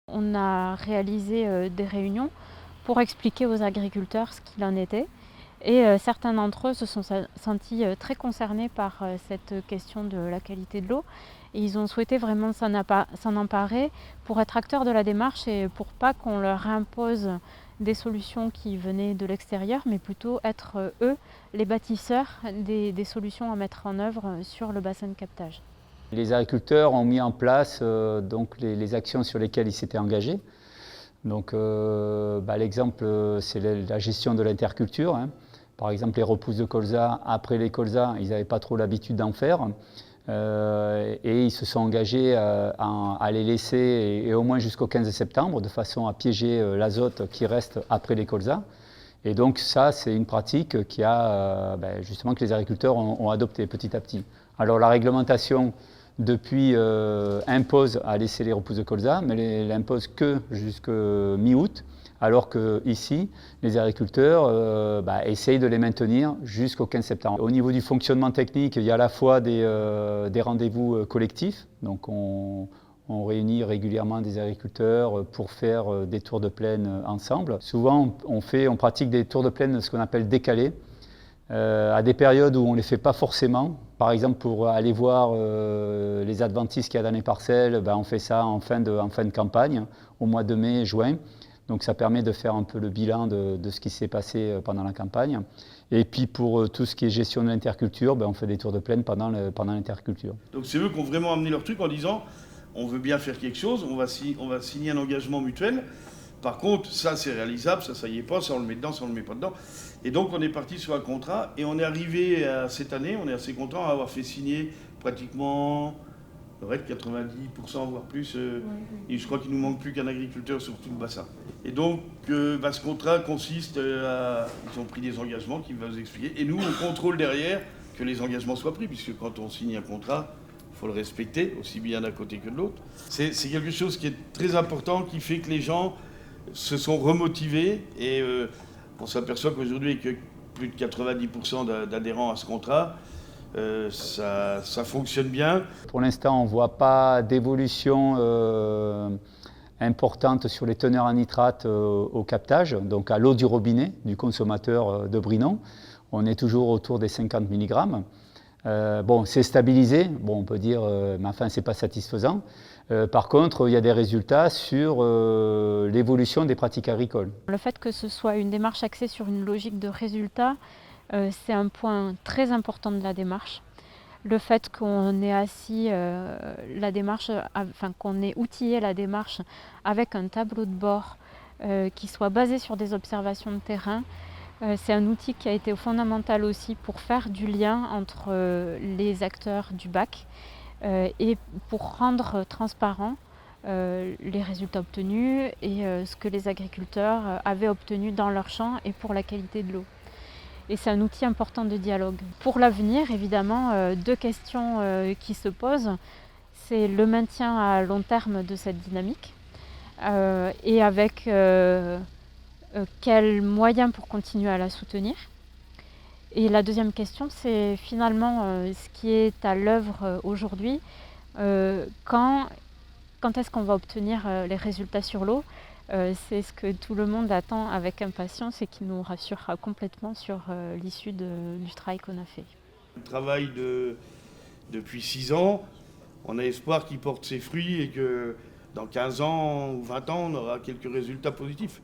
On a réalisé des réunions pour expliquer aux agriculteurs ce qu'il en était. Et certains d'entre eux se sont sentis très concernés par cette question de la qualité de l'eau. Et ils ont souhaité vraiment s'en emparer pour être acteurs de la démarche et pour pas qu'on leur impose des solutions qui venaient de l'extérieur, mais plutôt être eux les bâtisseurs des solutions à mettre en œuvre sur le bassin de captage. Les agriculteurs ont mis en place donc les actions sur lesquelles ils s'étaient engagés. Donc, l'exemple, c'est la gestion de l'interculture, hein. Par exemple, les repousses de colza, après les colzas, ils n'avaient pas trop l'habitude d'en faire. Et ils se sont engagés à les laisser et au moins jusqu'au 15 septembre, de façon à piéger l'azote qui reste après les colzas. Et donc ça, c'est une pratique qui justement que les agriculteurs ont adopté petit à petit. Alors la réglementation, depuis, impose à laisser les repousses de colza, mais elle l'impose que jusqu'à mi-août, alors qu'ici, les agriculteurs essayent de les maintenir jusqu'au 15 septembre. Au niveau du fonctionnement technique, il y a à la fois des rendez-vous collectifs, donc on réunit régulièrement des agriculteurs pour faire des tours de plaine ensemble. Souvent, on pratique des tours de plaine, ce qu'on appelle décalés, à des périodes où on ne les fait pas forcément. Par exemple, pour aller voir les adventices qu'il y a dans les parcelles, on fait ça en fin de campagne, au mois de mai, juin. Donc ça permet de faire un peu le bilan de ce qui s'est passé pendant la campagne. Et puis pour tout ce qui est gestion de l'interculture, on fait des tours de plaine pendant l'interculture. Donc c'est eux qui ont vraiment amené leur truc en disant on veut bien faire quelque chose, on va signer un engagement mutuel. Par contre, ça c'est réalisable, ça y est pas, ça on le met dedans, ça on le met pas dedans. Et donc on est parti sur un contrat et on est arrivé à cette année, on est assez content d'avoir fait signer pratiquement 90%, voire plus. Et je crois qu'il ne nous manque plus qu'un agriculteur sur tout le bassin. Et donc ce contrat consiste ils ont pris des engagements qu'ils vont nous expliquer. Et nous, on contrôle derrière que les engagements soient pris, puisque quand on signe un contrat, il faut le respecter, aussi bien d'un côté que de l'autre. C'est quelque chose qui est très important, qui fait que les gens se sont remotivés et on s'aperçoit qu'aujourd'hui, avec plus de 90% d'adhérents à ce contrat, ça fonctionne bien. Pour l'instant, on ne voit pas d'évolution importante sur les teneurs en nitrate au captage, donc à l'eau du robinet du consommateur de Brinon. On est toujours autour des 50 mg. C'est stabilisé, on peut dire, mais enfin, ce n'est pas satisfaisant. Par contre, il y a des résultats sur l'évolution des pratiques agricoles. Le fait que ce soit une démarche axée sur une logique de résultat, c'est un point très important de la démarche. Le fait qu'on ait qu'on ait outillé la démarche avec un tableau de bord qui soit basé sur des observations de terrain, c'est un outil qui a été fondamental aussi pour faire du lien entre les acteurs du bac et pour rendre transparent les résultats obtenus et ce que les agriculteurs avaient obtenu dans leur champ et pour la qualité de l'eau. Et c'est un outil important de dialogue. Pour l'avenir, évidemment, deux questions qui se posent. C'est le maintien à long terme de cette dynamique et avec quels moyens pour continuer à la soutenir. Et la deuxième question, c'est finalement ce qui est à l'œuvre aujourd'hui. Quand est-ce qu'on va obtenir les résultats sur l'eau ? C'est ce que tout le monde attend avec impatience et qui nous rassurera complètement sur l'issue du travail qu'on a fait. On travaille depuis 6 ans. On a espoir qu'il porte ses fruits et que dans 15 ans ou 20 ans, on aura quelques résultats positifs.